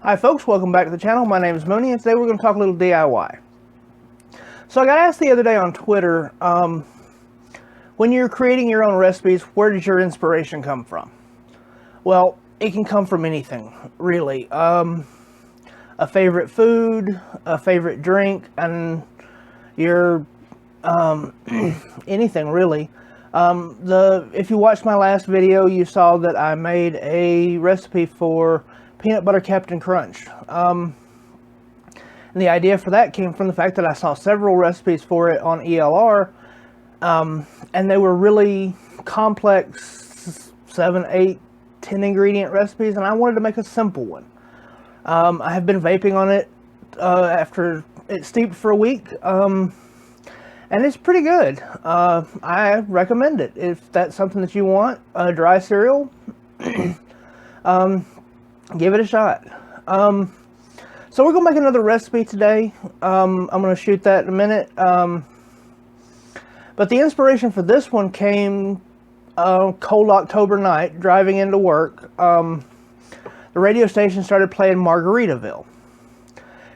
Hi folks, welcome back to the channel. My name is Mooney and today we're going to talk a little DIY. So I got asked the other day on Twitter, when you're creating your own recipes, where does your inspiration come from? Well, it can come from anything, really. A favorite food, a favorite drink, and your anything really. If you watched my last video, you saw that I made a recipe for peanut butter Captain Crunch. And the idea for that came from the fact that I saw several recipes for it on ELR, and they were really complex 7, 8, 10 ingredient recipes, and I wanted to make a simple one. I have been vaping on it after it steeped for a week, and it's pretty good. I recommend it if that's something that you want. Dry cereal, give it a shot. So we're going to make another recipe today. I'm going to shoot that in a minute. But the inspiration for this one came cold October night, driving into work. The radio station started playing Margaritaville.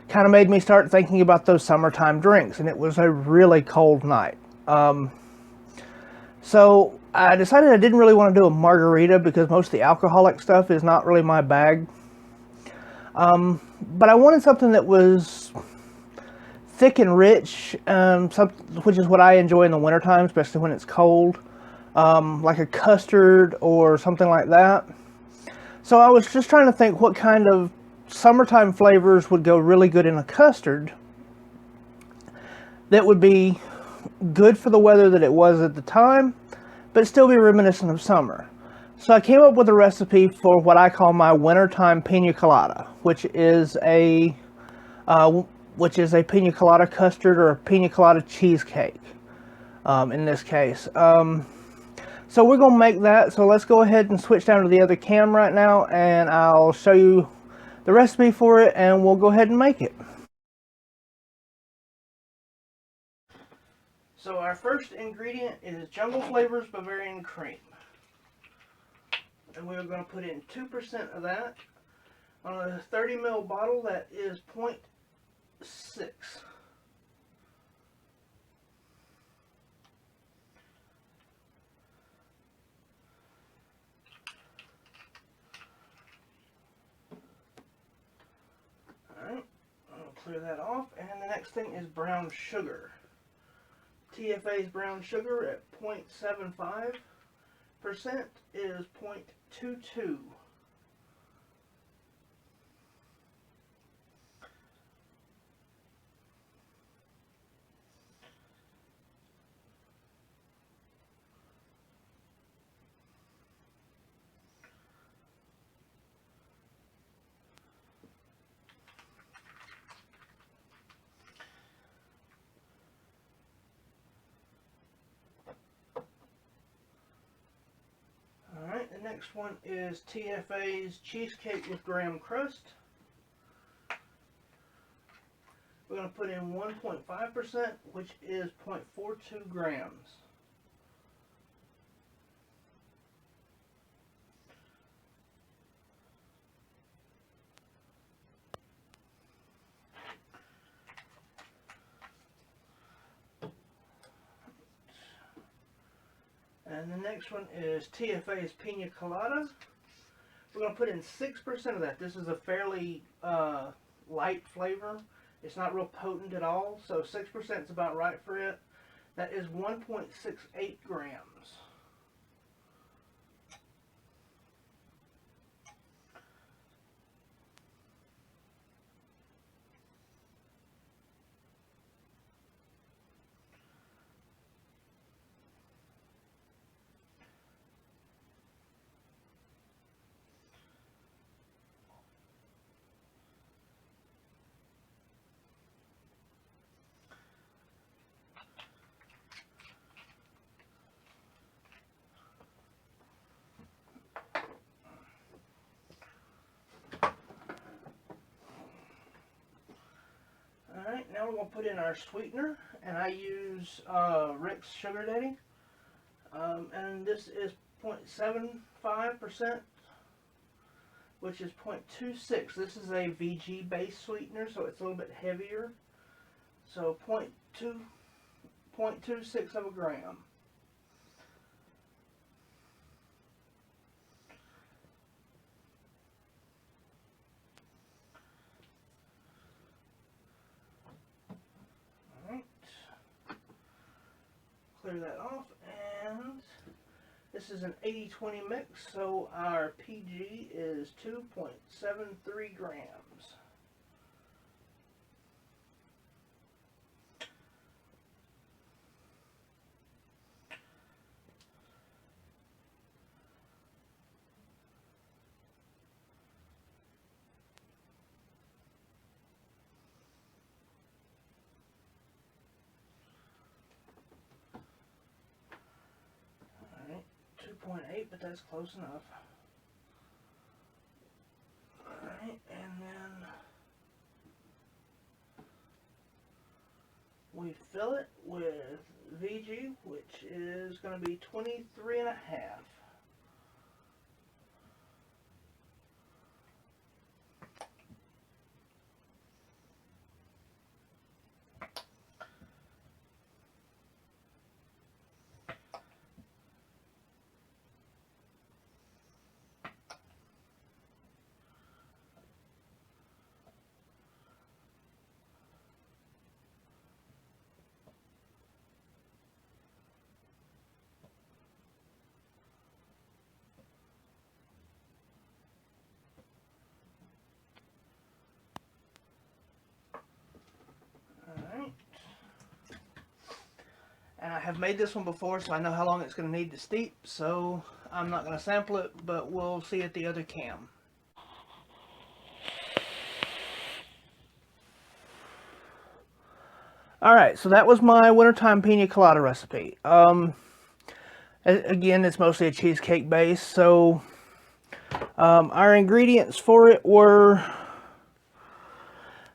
Kind of made me start thinking about those summertime drinks, and it was a really cold night. So I decided I didn't really want to do a margarita because most of the alcoholic stuff is not really my bag. But I wanted something that was thick and rich, which is what I enjoy in the wintertime, especially when it's cold, like a custard or something like that. So I was just trying to think what kind of summertime flavors would go really good in a custard that would be good for the weather that it was at the time, but still be reminiscent of summer. So I came up with a recipe for what I call my wintertime Pina Colada, which is a Pina Colada custard or a Pina Colada cheesecake, in this case. So we're going to make that. So let's go ahead and switch down to the other cam right now, and I'll show you the recipe for it, and we'll go ahead and make it. So our first ingredient is Jungle Flavors Bavarian Cream. And we're going to put in 2% of that. On a 30 ml bottle, that is 0.6. Alright, I'll clear that off. And the next thing is brown sugar. TFA's brown sugar at 0.75% is 0.22. Alright, the next one is TFA's Cheesecake with Graham Crust. We're going to put in 1.5%, which is 0.42 grams. And the next one is TFA's Pina Colada. We're going to put in 6% of that. This is a fairly light flavor. It's not real potent at all, so 6% is about right for it. That is 1.68 grams. Alright, now we're going to put in our sweetener, and I use Rick's Sugar Daddy, and this is 0.75%. which is 0.26. This is a VG base sweetener, so it's a little bit heavier. So 0.26 of a gram. Alright. Clear that off, and this is an 80-20 mix, so our PG is 2.73 grams. Alright, 2.8, but that's close enough. Alright, and then we fill it with VG, which is going to be 23.5. And I have made this one before, so I know how long it's going to need to steep, so I'm not going to sample it, but we'll see at the other cam. Alright, so that was my wintertime Pina Colada recipe. Again, it's mostly a cheesecake base, so our ingredients for it were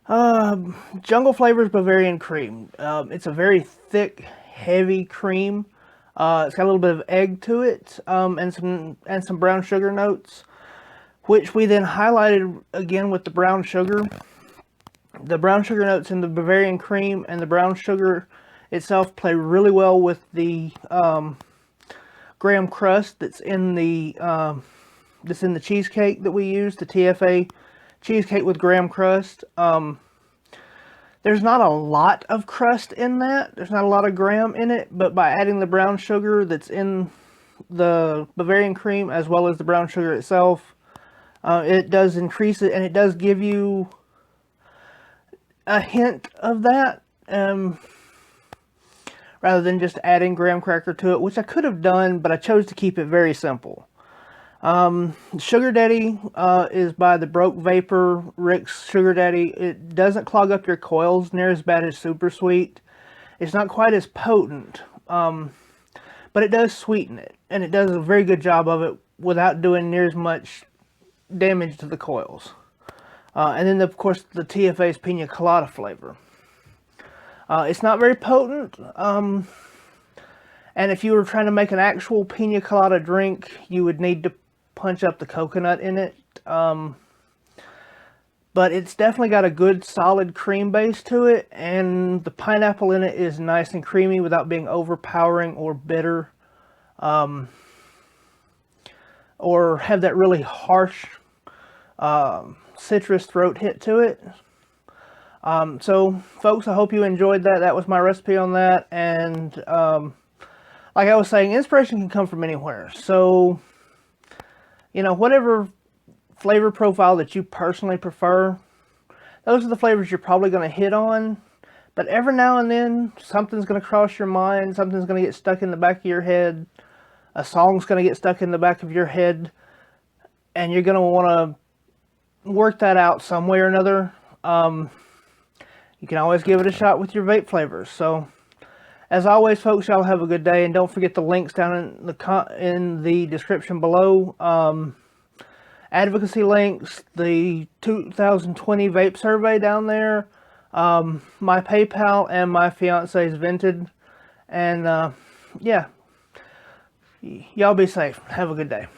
Jungle Flavors Bavarian cream. It's a very thick, heavy cream. It's got a little bit of egg to it, and some brown sugar notes, which we then highlighted again with the brown sugar. The brown sugar notes in the Bavarian cream and the brown sugar itself play really well with the graham crust that's in the cheesecake that we use, the TFA cheesecake with graham crust. There's not a lot of crust in that. There's not a lot of graham in it, but by adding the brown sugar that's in the Bavarian cream as well as the brown sugar itself, it does increase it, and it does give you a hint of that, rather than just adding graham cracker to it, which I could have done, but I chose to keep it very simple. Sugar Daddy is by the Broke Vapor Rick's Sugar Daddy. It doesn't clog up your coils near as bad as Super Sweet. It's not quite as potent, but it does sweeten it, and it does a very good job of it without doing near as much damage to the coils. And then, of course, the TFA's Pina Colada flavor. It's not very potent, and if you were trying to make an actual Pina Colada drink, you would need to punch up the coconut in it. But it's definitely got a good, solid cream base to it, and the pineapple in it is nice and creamy without being overpowering or bitter, or have that really harsh citrus throat hit to it. So folks, I hope you enjoyed that. That was my recipe on that, and like I was saying, inspiration can come from anywhere. So, you know, whatever flavor profile that you personally prefer, those are the flavors you're probably going to hit on. But every now and then, something's going to cross your mind, something's going to get stuck in the back of your head, a song's going to get stuck in the back of your head, and you're going to want to work that out some way or another. You can always give it a shot with your vape flavors. So, as always, folks, y'all have a good day, and don't forget the links down in the description below. Advocacy links, the 2020 Vape Survey down there, my PayPal, and my fiance's Vinted. And yeah, y'all be safe. Have a good day.